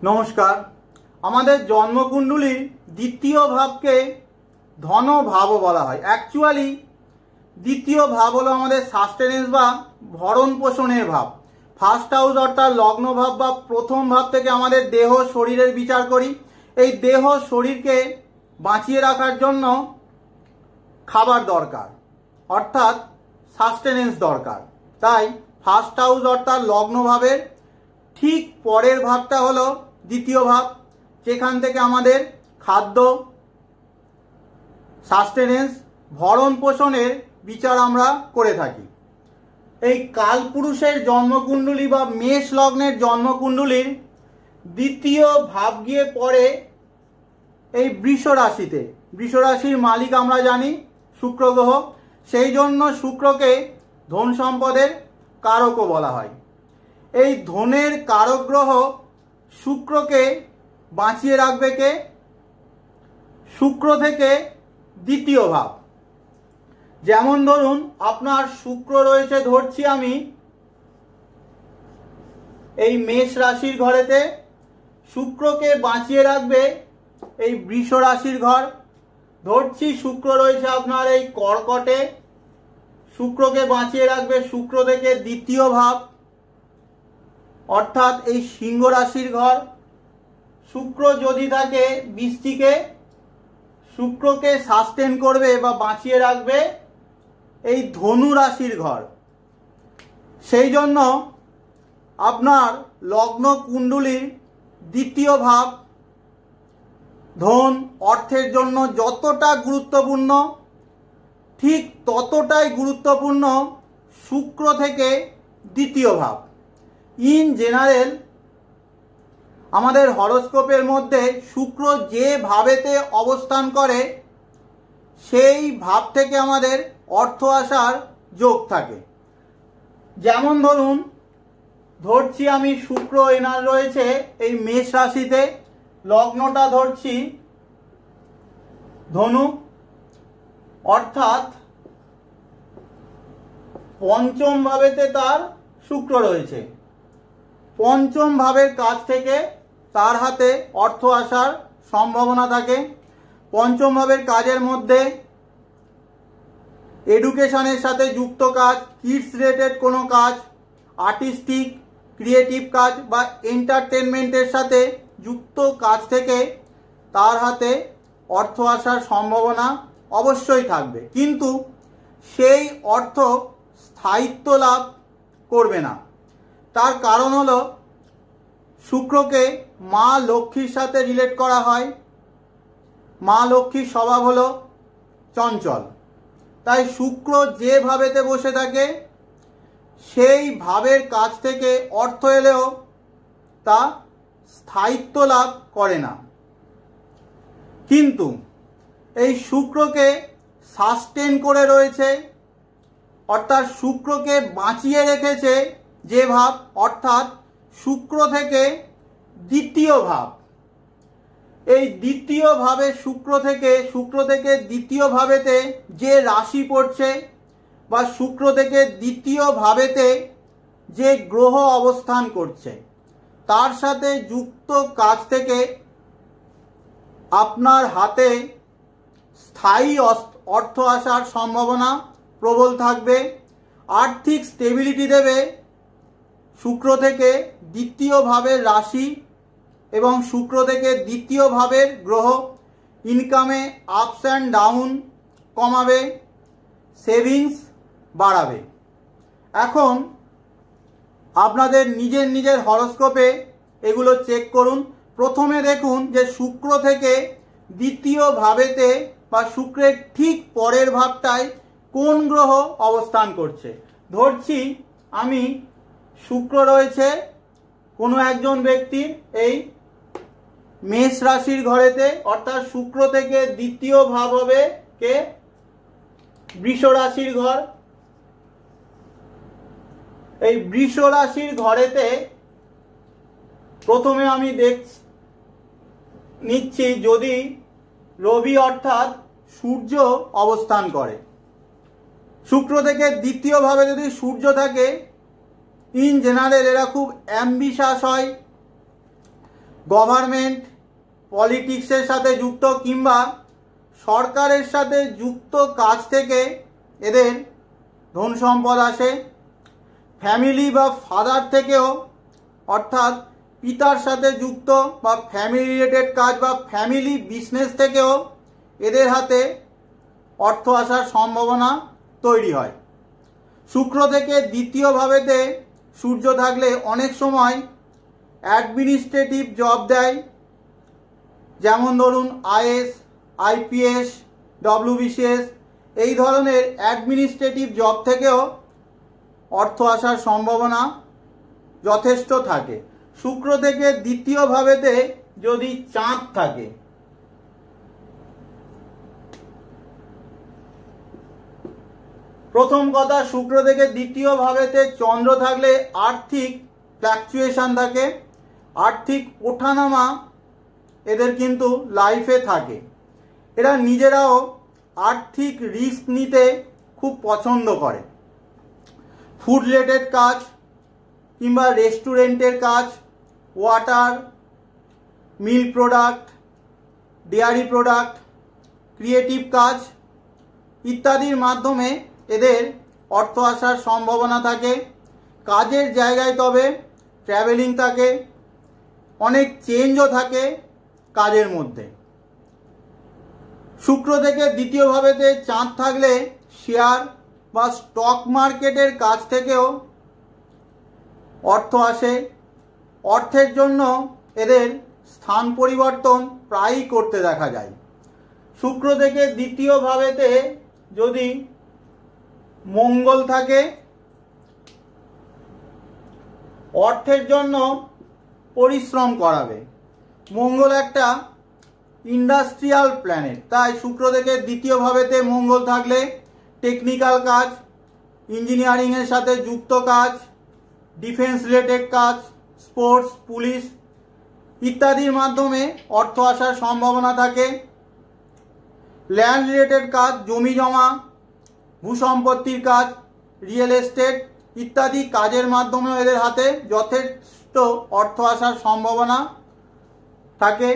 নমস্কার। আমাদের জন্মকুণ্ডলীর দ্বিতীয় ভাবকে ধন ভাবও বলা হয়। অ্যাকচুয়ালি দ্বিতীয় ভাব হলো আমাদের সাস্টেনেন্স বা ভরণ পোষণের ভাব। ফার্স্ট হাউস অর্থাৎ লগ্ন ভাব বা প্রথম ভাব থেকে আমাদের দেহ শরীরের বিচার করি। এই দেহ শরীরকে বাঁচিয়ে রাখার জন্য খাবার দরকার, অর্থাৎ সাস্টেনেন্স দরকার। তাই ফার্স্ট হাউস অর্থাৎ লগ্ন ভাবের ঠিক পরের ভাবটা হলো দ্বিতীয় ভাব, যেখান থেকে আমাদের খাদ্য, সাস্টেনেন্স, ভরণ পোষণের বিচার আমরা করে থাকি। এই কালপুরুষের জন্মকুণ্ডলী বা মেষ লগ্নের জন্মকুণ্ডলীর দ্বিতীয় ভাব গিয়ে পড়ে এই বৃষ রাশিতে। বৃষ রাশির মালিক আমরা জানি শুক্র গ্রহ, সেই জন্য শুক্রকে ধন সম্পদের কারকও বলা হয়। এই ধনের কারক গ্রহ শুক্রকে বাঁচিয়ে রাখবে কে? শুক্র থেকে দ্বিতীয় ভাব। যেমন ধরুন আপনার শুক্র রয়েছে, ধরছি আমি এই মেষ রাশির ঘরেতে, শুক্রকে বাঁচিয়ে রাখবে এই বৃষ রাশির ঘর। ধরছি শুক্র রয়েছে আপনার এই কর্কটে, শুক্রকে বাঁচিয়ে রাখবে শুক্র থেকে দ্বিতীয় ভাব অর্থাৎ এই সিংহ রাশির ঘর। শুক্র যদি থাকে বৃশ্চিকে, শুক্রকে সাস্টেন করবে বা বাঁচিয়ে রাখবে এই ধনু রাশির ঘর। সেই জন্য আপনার লগ্ন কুণ্ডলীর দ্বিতীয় ভাব ধন অর্থের জন্য যতটা গুরুত্বপূর্ণ, ঠিক ততটাই গুরুত্বপূর্ণ শুক্র থেকে দ্বিতীয় ভাব। ইন জেনারেল আমাদের হরোস্কোপের মধ্যে শুক্র যে ভাবেতে অবস্থান করে সেই ভাব থেকে আমাদের অর্থ আসার যোগ থাকে। যেমন ধরুন ধরছি আমি শুক্র এনার রয়েছে এই মেষ রাশিতে, লগ্নটা ধরছি ধনু, অর্থাৎ পঞ্চম ভাবেতে তার শুক্র রয়েছে। পঞ্চম ভাবের কাছ থেকে তার হাতে অর্থ আসার সম্ভাবনা থাকে। পঞ্চম ভাবের কাজের মধ্যে এডুকেশনের সাথে যুক্ত কাজ, কিডস রিলেটেড কোনো কাজ, আর্টিস্টিক ক্রিয়েটিভ কাজ বা এন্টারটেনমেন্টের সাথে যুক্ত কাজ থেকে তার হাতে অর্থ আসার সম্ভাবনা অবশ্যই থাকবে, কিন্তু সেই অর্থ স্থায়িত্ব লাভ করবে না। তার কারণ হলো শুক্রকে মা লক্ষ্মীর সাথে রিলেট করা হয়। মা লক্ষ্মীর স্বভাব হলো চঞ্চল, তাই শুক্র যে ভাবেতে বসে থাকে সেই ভাবের কাছ থেকে অর্থ এলেও তা স্থায়িত্ব লাভ করে না। কিন্তু এই শুক্রকে সাস্টেন করে রয়েছে, অর্থাৎ শুক্রকে বাঁচিয়ে রেখেছে যে ভাব, অর্থাৎ শুক্র থেকে দ্বিতীয় ভাব। এই দ্বিতীয় ভাবে শুক্র থেকে দ্বিতীয় ভাবেতে যে রাশি পড়ছে বা শুক্র থেকে দ্বিতীয় ভাবেতে যে গ্রহ অবস্থান করছে তার সাথে যুক্ত কাজ থেকে আপনার হাতে স্থায়ী অর্থ আসার সম্ভাবনা প্রবল থাকবে। আর্থিক স্টেবিলিটি দেবে শুক্র থেকে দ্বিতীয় ভাবের রাশি এবং শুক্র থেকে দ্বিতীয় ভাবের গ্রহ। ইনকামে আপস অ্যান্ড ডাউন কমাবে, সেভিংস বাড়াবে। এখন আপনাদের নিজের হরোস্কোপে এগুলো চেক করুন। প্রথমে দেখুন যে শুক্র থেকে দ্বিতীয় ভাবেতে বা শুক্রের ঠিক পরের ভাবটায় কোন গ্রহ অবস্থান করছে। ধরছি আমি শুক্র রয়েছে কোনো একজন ব্যক্তির এই মেষ রাশির ঘরেতে, অর্থাৎ শুক্র থেকে দ্বিতীয় ভাব হবে কে? বৃষ রাশির ঘর। এই বৃষ রাশির ঘরেতে প্রথমে আমি নিচ্ছি যদি রবি অর্থাৎ সূর্য অবস্থান করে। শুক্র থেকে দ্বিতীয় ভাবে যদি সূর্য থাকে, ইন জেনারেল এরা খুব অ্যাম্বিশাস হয়, গভর্নমেন্ট পলিটিক্সের সাথে যুক্ত কিংবা সরকারের সাথে যুক্ত কাজ থেকে এদের ধন সম্পদ আসে। ফ্যামিলি বা ফাদার থেকেও অর্থাৎ পিতার সাথে যুক্ত বা ফ্যামিলি রিলেটেড কাজ বা ফ্যামিলি বিজনেস থেকেও এদের হাতে অর্থ আসার সম্ভাবনা তৈরি হয়। শুক্র থেকে দ্বিতীয় ভাবেতে সূর্য থাকলে অনেক সময় অ্যাডমিনিস্ট্রেটিভ জব দেয়, যেমন ধরুন আইএস, আইপিএস, ডব্লিউবিসিএস, এই ধরনের অ্যাডমিনিস্ট্রেটিভ জব থেকেও অর্থ আসার সম্ভাবনা যথেষ্ট থাকে। শুক্র থেকে দ্বিতীয় ভাবেতে যদি চাঁদ থাকে, প্রথম কথা শুক্র থেকে দ্বিতীয় ভাবেতে চন্দ্র থাকলে আর্থিক ফ্ল্যাকচুয়েশন থাকে, আর্থিক ওঠানামা এদের কিন্তু লাইফে থাকে। এরা নিজেরাও আর্থিক রিস্ক নিতে খুব পছন্দ করে। ফুড রিলেটেড কাজ কিংবা রেস্টুরেন্টের কাজ, water, milk product, dairy product, creative কাজ ইত্যাদির মাধ্যমে এদের অর্থ আসার সম্ভাবনা থাকে। কাজের জায়গায় তবে ট্রাভেলিং থাকে, অনেক চেঞ্জও থাকে কাজের মধ্যে। শুক্র থেকে দ্বিতীয় ভাবেতে চাঁদ থাকলে শেয়ার বা স্টক মার্কেটের কাজ থেকেও অর্থ আসে। অর্থের জন্য এদের স্থান পরিবর্তন প্রায়ই করতে দেখা যায়। শুক্র থেকে দ্বিতীয় ভাবেতে যদি মঙ্গল থাকে, অর্থের জন্য পরিশ্রম করাবে। মঙ্গল একটা ইন্ডাস্ট্রিয়াল প্ল্যানেট, তাই শুক্র থেকে দ্বিতীয় ভাবেতে মঙ্গল থাকলে টেকনিক্যাল কাজ, ইঞ্জিনিয়ারিংয়ের সাথে যুক্ত কাজ, ডিফেন্স রিলেটেড কাজ, স্পোর্টস, পুলিশ ইত্যাদির মাধ্যমে অর্থ আসার সম্ভাবনা থাকে। ল্যান্ড রিলেটেড কাজ, জমি জমা, ভূসম্পত্তির কাজ, রিয়েল এস্টেট ইত্যাদি কাজের মাধ্যমে এদের হাতে যথেষ্ট অর্থ আসার সম্ভাবনা থাকে।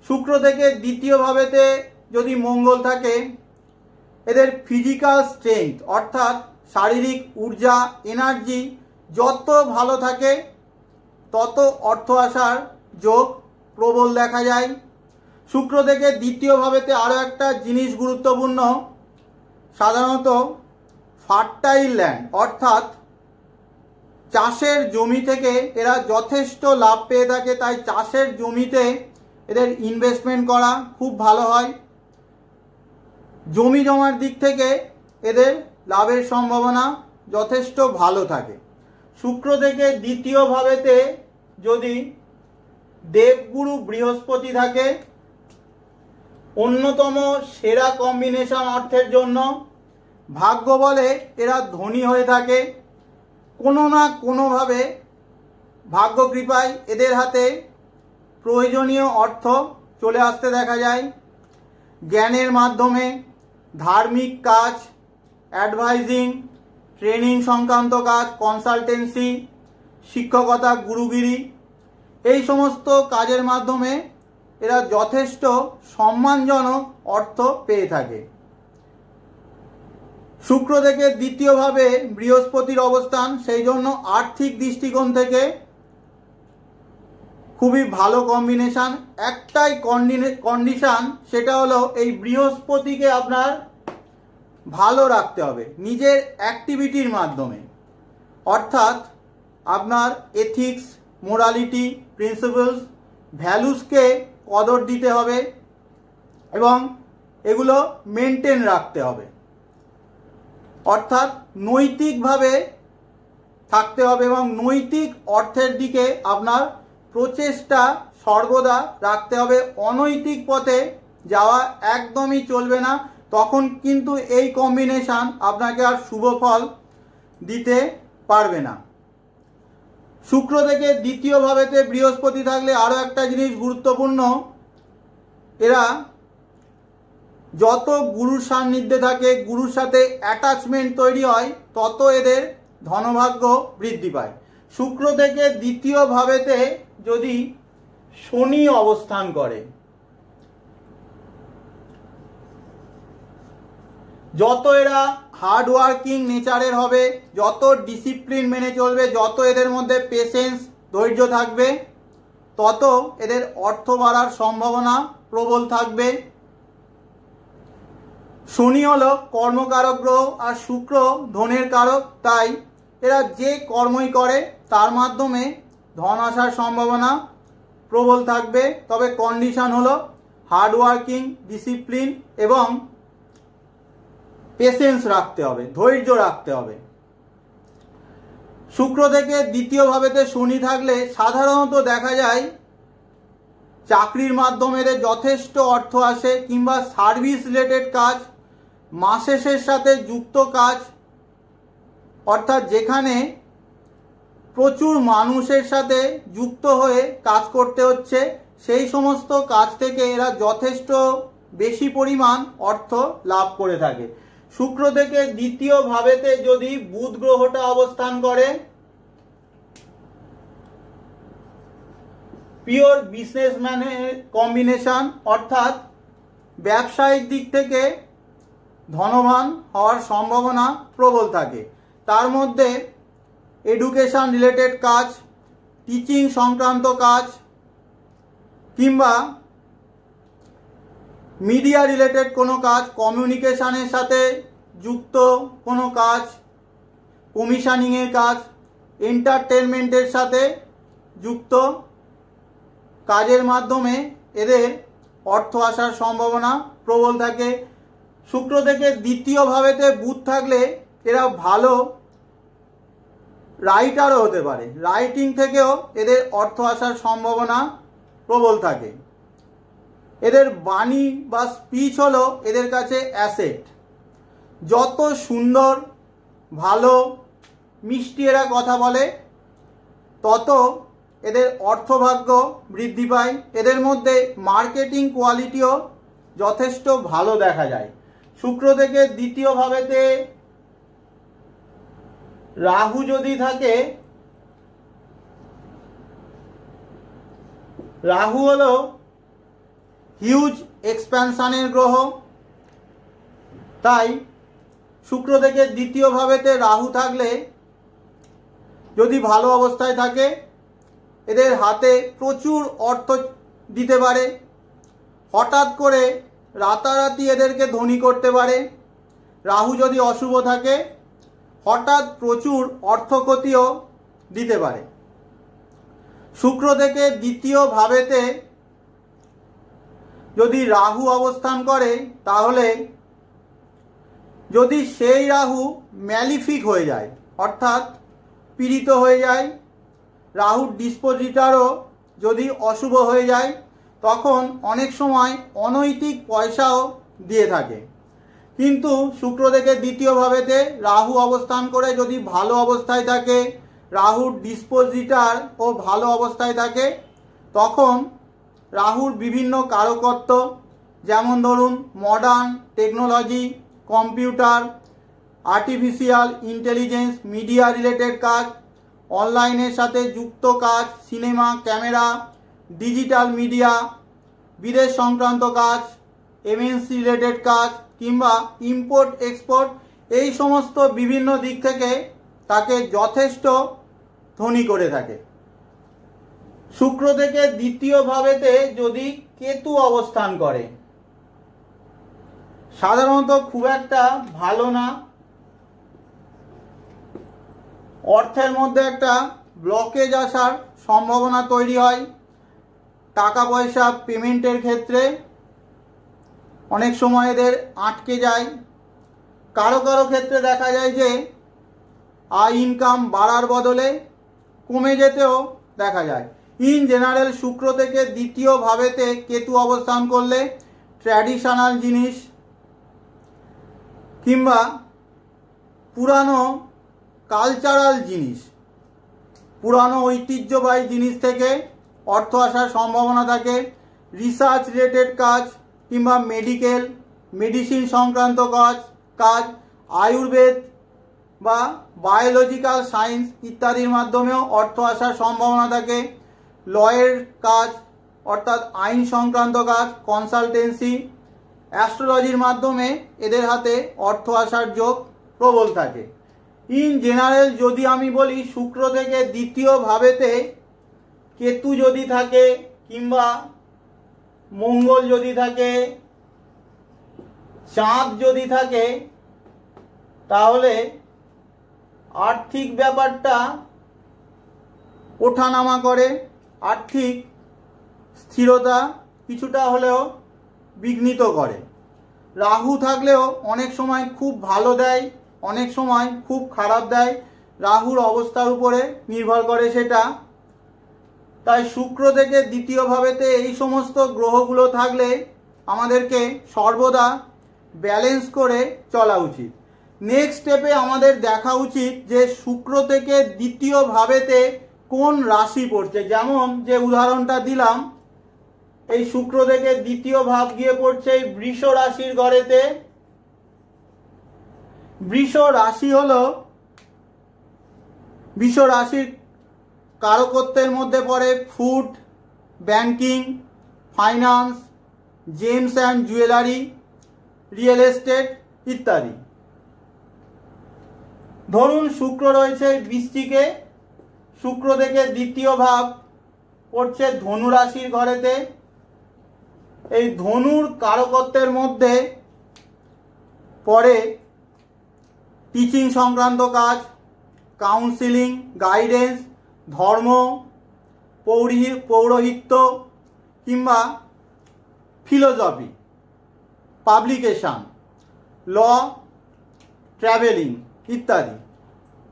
শুক্র থেকে দ্বিতীয় ভাবেতে যদি মঙ্গল থাকে, এদের ফিজিক্যাল স্ট্রেংথ অর্থাৎ শারীরিক ঊর্জা, এনার্জি যত ভালো থাকে তত অর্থ আসার যোগ প্রবল দেখা যায়। শুক্র থেকে দ্বিতীয় ভাবেতে আরও একটা জিনিস গুরুত্বপূর্ণ, সাধারণত ফার্টাইল ল্যান্ড অর্থাৎ চাষের জমি থেকে এরা যথেষ্ট লাভ পেয়ে থাকে, তাই চাষের জমিতে এদের ইনভেস্টমেন্ট করা খুব ভালো হয়। জমি জমার দিক থেকে এদের লাভের সম্ভাবনা যথেষ্ট ভালো থাকে। শুক্র থেকে দ্বিতীয় ভাবেতে যদি দেবগুরু বৃহস্পতি থাকে, অন্যতম সেরা কম্বিনেশন অর্থের জন্য। ভাগ্য বলে এরা ধনী হয়ে থাকে, কোনো না কোনোভাবে ভাগ্য কৃপায় এদের হাতে প্রয়োজনীয় অর্থ চলে আসতে দেখা যায়। জ্ঞানের মাধ্যমে ধার্মিক কাজ, অ্যাডভাইজিং, ট্রেনিং সংক্রান্ত কাজ, কনসালটেন্সি, শিক্ষকতা, গুরুগিরি এই সমস্ত কাজের মাধ্যমে এরা যথেষ্ট সম্মানজনক অর্থ পেয়ে থাকে। শুক্র থেকে দ্বিতীয়ভাবে বৃহস্পতির অবস্থান, সেই জন্য আর্থিক দৃষ্টিকোণ থেকে খুবই ভালো কম্বিনেশন। একটাই কন্ডিশন, সেটা হলো এই বৃহস্পতিকে আপনার ভালো রাখতে হবে নিজের অ্যাক্টিভিটির মাধ্যমে, অর্থাৎ আপনার এথিক্স, মোরালিটি, প্রিন্সিপালস, ভ্যালুসকে কদর দিতে হবে এবং এগুলো মেনটেন রাখতে হবে, অর্থাৎ নৈতিকভাবে থাকতে হবে এবং নৈতিক অর্থের দিকে আপনার প্রচেষ্টা সর্বদা রাখতে হবে। অনৈতিক পথে যাওয়া একদমই চলবে না, তখন কিন্তু এই কম্বিনেশন আপনাকে আর শুভ ফল দিতে পারবে না। শুক্র থেকে দ্বিতীয় ভাবেতে বৃহস্পতি থাকলে আরও একটা জিনিস গুরুত্বপূর্ণ, এরা যত গুরুর সান্নিধ্যে থাকে, গুরুর সাথে অ্যাটাচমেন্ট তৈরি হয়, তত এদের ধনভাগ্য বৃদ্ধি পায়। শুক্র থেকে দ্বিতীয় ভাবেতে যদি শনি অবস্থান করে। যত এরা হার্ড ওয়ার্কিং নেচারের হবে, যত ডিসিপ্লিন মেনে চলবে, যত এদের মধ্যে পেশেন্স ধৈর্য থাকবে, তত এদের অর্থ বাড়ার সম্ভাবনা প্রবল থাকবে। শনি হলো কর্মকারক গ্রহ আর শুক্র ধনের কারক, তাই এরা যে কর্মই করে তার মাধ্যমে ধন আসার সম্ভাবনা প্রবল থাকবে। তবে কন্ডিশন হলো হার্ড ওয়ার্কিং, ডিসিপ্লিন এবং পেশেন্স রাখতে হবে, ধৈর্য রাখতে হবে। শুক্র থেকে দ্বিতীয় ভাবেতে শনি থাকলে সাধারণত দেখা যায় চাকরির মাধ্যমে এদের যথেষ্ট অর্থ আসে, কিংবা সার্ভিস রিলেটেড কাজ, মাসেসের সাথে যুক্ত কাজ, অর্থাৎ যেখানে প্রচুর মানুষের সাথে যুক্ত হয়ে কাজ করতে হচ্ছে, সেই সমস্ত কাজ থেকে এরা যথেষ্ট বেশি পরিমাণ অর্থ লাভ করে থাকে। শুক্র থেকে দ্বিতীয় ভাবেতে যদি বুধ গ্রহটা অবস্থান করে, পিওর বিজনেসম্যানের কম্বিনেশন, অর্থাৎ ব্যবসায়িক দিক থেকে ধনবান হওয়ার সম্ভাবনা প্রবল থাকে। তার মধ্যে এডুকেশন রিলেটেড কাজ, টিচিং সংক্রান্ত কাজ, কিংবা মিডিয়া রিলেটেড কোনো কাজ, কমিউনিকেশনের সাথে যুক্ত কোনো কাজ, কমিশনিংয়ের কাজ, এন্টারটেনমেন্টের সাথে যুক্ত কাজের মাধ্যমে এদের অর্থ আসার সম্ভাবনা প্রবল থাকে। শুক্র থেকে দ্বিতীয় ভাবেতে বুধ থাকলে এরা ভালো রাইটারও হতে পারে, রাইটিং থেকেও এদের অর্থ আসার সম্ভাবনা প্রবল থাকে। এদের বাণী বা স্পিচ হলো এদের কাছে অ্যাসেট। যত সুন্দর, ভালো, মিষ্টি এরা কথা বলে, তত এদের অর্থভাগ্য বৃদ্ধি পায়। এদের মধ্যে মার্কেটিং কোয়ালিটিও যথেষ্ট ভালো দেখা যায়। শুক্র থেকে দ্বিতীয় ভাবেতে রাহু যদি থাকে, রাহু হলো হিউজ এক্সপ্যানশনের গ্রহ, তাই শুক্র থেকে দ্বিতীয় ভাবেতে রাহু থাকলে যদি ভালো অবস্থায় থাকে, এদের হাতে প্রচুর অর্থ দিতে পারে, হঠাৎ করে রাতারাতি এদেরকে ধনী করতে পারে। রাহু যদি অশুভ থাকে, হঠাৎ প্রচুর অর্থ ক্ষতিও দিতে পারে। শুক্র থেকে দ্বিতীয় ভাবেতে যদি রাহু অবস্থান করে, তাহলে যদি সেই রাহু ম্যালিফিক হয়ে যায়, অর্থাৎ পীড়িত হয়ে যায়, রাহুর ডিসপোজিটারও যদি অশুভ হয়ে যায়, তখন অনেক সময় অনৈতিক পয়সাও দিয়ে থাকে। কিন্তু শুক্র থেকে দ্বিতীয় ভাবেতে রাহু অবস্থান করে যদি ভালো অবস্থায় থাকে, রাহুর ডিসপোজিটার ও ভালো অবস্থায় থাকে, তখন রাহুর বিভিন্ন কারকত্ব, যেমন ধরুন modern technology, computer, artificial intelligence, media related কাজ, অনলাইনের সাথে যুক্ত কাজ, সিনেমা, ক্যামেরা, ডিজিটাল মিডিয়া, বিদেশ সংক্রান্ত কাজ, এমএনসি রিলেটেড কাজ, কিংবা ইম্পোর্ট এক্সপোর্ট, এই সমস্ত বিভিন্ন দিক থেকে তাকে যথেষ্ট ধনী করে থাকে। শুক্র থেকে দ্বিতীয় ভাবেতে যদি কেতু অবস্থান করে, সাধারণত খুব একটা ভালো না। অর্থের মধ্যে একটা ব্লকেজ আসার সম্ভাবনা তৈরি হয়। টাকা পয়সা পেমেন্টের ক্ষেত্রে অনেক সময় এদের আটকে যায়। কারো কারো ক্ষেত্রে দেখা যায় যে আয় ইনকাম বাড়ার বদলে কমে যেতেও দেখা যায়। ইন জেনারেল শুক্র থেকে দ্বিতীয় ভাবেতে কেতু অবস্থান করলে ট্র্যাডিশনাল জিনিস কিংবা পুরানো কালচারাল জিনিস, পুরানো ঐতিহ্যবাহী জিনিস থেকে অর্থ আসার সম্ভাবনা থাকে। রিসার্চ রিলেটেড কাজ কিংবা মেডিসিন সংক্রান্ত কাজ, আয়ুর্বেদ বা বায়োলজিক্যাল সায়েন্স ইত্যাদির মাধ্যমেও অর্থ আসার সম্ভাবনা থাকে। লয়ের কাজ, অর্থাৎ আইন সংক্রান্ত কাজ, কনসালটেন্সি, অ্যাস্ট্রোলজির মাধ্যমে এদের হাতে অর্থ আসার যোগ প্রবল থাকে। ইন জেনারেল যদি আমি বলি, শুক্র থেকে দ্বিতীয় ভাবেতে কেতু যদি থাকে কিংবা মঙ্গল যদি থাকে, চাঁদ যদি থাকে, তাহলে আর্থিক ব্যাপারটা ওঠানামা করে, আর্থিক স্থিরতা কিছুটা হলেও বিঘ্নিত করে। রাহু থাকলেও অনেক সময় খুব ভালো দেয়, অনেক সময় খুব খারাপ দেয়, রাহুর অবস্থার উপরে নির্ভর করে সেটা। তাই শুক্র থেকে দ্বিতীয় ভাবেতে এই সমস্ত গ্রহগুলো থাকলে আমাদেরকে সর্বদা ব্যালেন্স করে চলা উচিত। নেক্সট স্টেপে আমাদের দেখা উচিত যে শুক্র থেকে দ্বিতীয় ভাবেতে কোন রাশি পড়ছে। যেমন যে উদাহরণটা দিলাম, এই শুক্র থেকে দ্বিতীয় ভাব গিয়ে পড়ছে এই বৃষ রাশির ঘরেতে। বৃষ রাশি হলো বৃষ রাশির কারকত্বের মধ্যে পড়ে food, banking, finance, James and jewellery, real estate ইত্যাদি। ধরুন শুক্র রয়েছে বৃশ্চিকে, শুক্র থেকে দ্বিতীয় ভাব পড়ছে ধনু রাশির ঘরেতে। এই ধনুর কারকত্বের মধ্যে পড়ে টিচিং সংক্রান্ত কাজ, কাউন্সিলিং, গাইডেন্স, ধর্ম, পৌরোহিত্য কিংবা ফিলোসফি, পাবলিকেশন, ল, ট্রাভেলিং ইত্যাদি।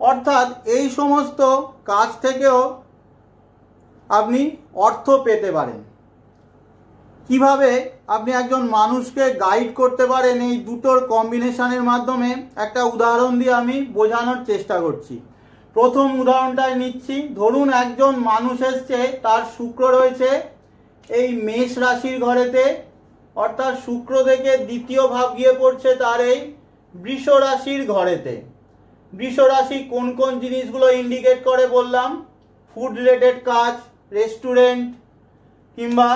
অর্থাৎ এই সমস্ত কাজ থেকেও আপনি অর্থ পেতে পারেন। কিভাবে আপনি একজন মানুষকে গাইড করতে পারেন, এই দুটোর কম্বিনেশনের মাধ্যমে একটা উদাহরণ দিয়ে আমি বোঝানোর চেষ্টা করছি। প্রথম উদাহরণটাই নিচ্ছি। ধরুন একজন মানুষ এসছে, তার শুক্র রয়েছে এই মেষ রাশির ঘরেতে, অর্থাৎ শুক্র থেকে দ্বিতীয় ভাব গিয়ে পড়ছে তার এই বৃষ রাশির ঘরেতে। বৃষ রাশি কোন কোন জিনিসগুলো ইন্ডিকেট করে বললাম? ফুড রিলেটেড কাজ, রেস্টুরেন্ট কিংবা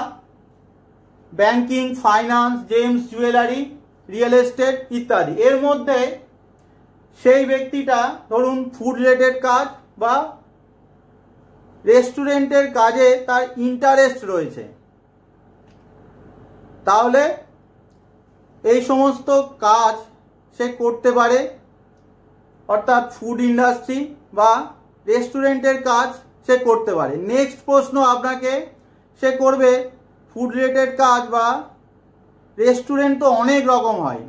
banking, finance, James jewellery, real estate ইত্যাদি। এর মধ্যে সেই ব্যক্তিটা ধরুন ফুড রিলেটেড কাজ বা রেস্টুরেন্টের কাজে তার ইন্টারেস্ট রয়েছে, তাহলে এই সমস্ত কাজ সে করতে পারে, অর্থাৎ ফুড ইন্ডাস্ট্রি বা রেস্টুরেন্টের কাজ সে করতে পারে। নেক্সট প্রশ্ন আপনাকে সে করবে, ফুড রিলেটেড কাজ বা রেস্টুরেন্ট তো অনেক রকম হয়,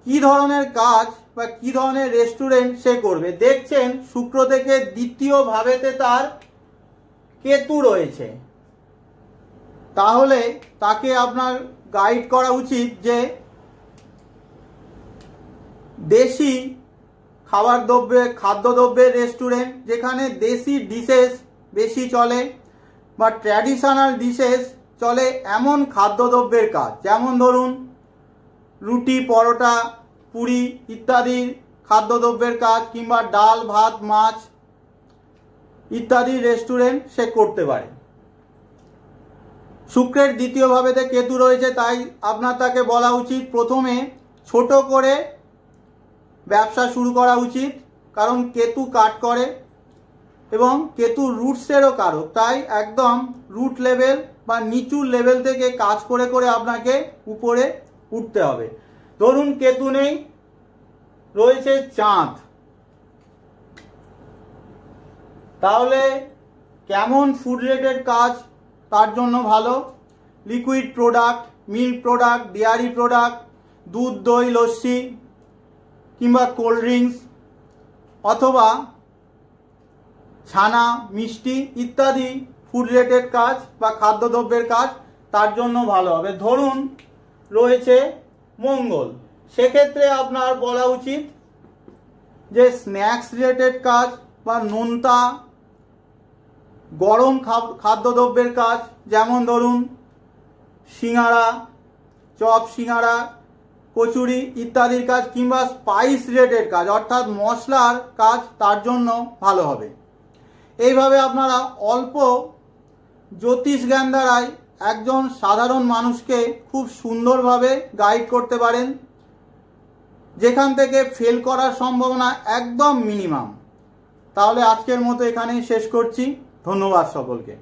কি ধরনের কাজ বা কি ধরনের রেস্টুরেন্ট সে করবে? দেখছেন শুক্র থেকে দ্বিতীয় ভাবেতে তার কেতু রয়েছে, তাহলে তাকে আপনার গাইড করা উচিত যে দেশি খাদ্যদ্রব্যের রেস্টুরেন্ট, যেখানে দেশি ডিশেস বেশি চলে বা ট্র্যাডিশনাল ডিশেস চলে, এমন খাদ্যদ্রব্যের কাজ। যেমন ধরুন রুটি, পরোটা, পুরি ইত্যাদির খাদ্যদ্রব্যের কাজ, কিংবা ডাল, ভাত, মাছ ইত্যাদি রেস্টুরেন্ট সে করতে পারে। শুক্রের দ্বিতীয় ভাবেতে কেতু রয়েছে, তাই আপনার তাকে বলা উচিত প্রথমে ছোট করে ব্যবসা শুরু করা উচিত, কারণ কেতু কাট করে এবং কেতু রুটসেরও কারক। তাই একদম রুট লেভেল বা নিচু লেভেল থেকে কাজ করে করে আপনাকে উপরে উঠতে হবে। ধরুন কেতু নেই, রয়েছে চাঁদ, তাহলে কেমন ফুড রিলেটেড কাজ তার জন্য ভালো? Liquid product, milk product, dairy product, দুধ, দই, লস্যি কিংবা কোল্ড ড্রিঙ্কস, অথবা ছানা, মিষ্টি ইত্যাদি ফুড রিলেটেড কাজ বা খাদ্যদ্রব্যের কাজ তার জন্য ভালো হবে। ধরুন রয়েছে মঙ্গল, সেক্ষেত্রে আপনার বলা উচিত যে স্ন্যাক্স রিলেটেড কাজ বা নোনতা গরম খাদ্যদ্রব্যের কাজ, যেমন ধরুন সিঙ্গাড়া, চপ সিঙ্গাড়া, কচুরি ইত্যাদির কাজ, কিংবা স্পাইস রিলেটেড কাজ অর্থাৎ মশলার কাজ তার জন্য ভালো হবে। এইভাবে আপনারা অল্প জ্যোতিষ জ্ঞান দ্বারাই একজন সাধারণ মানুষকে খুব সুন্দরভাবে গাইড করতে পারেন, যেখান থেকে ফেল করার সম্ভাবনা একদম মিনিমাম। তাহলে আজকের মতো এখানেই শেষ করছি। ধন্যবাদ সকলকে।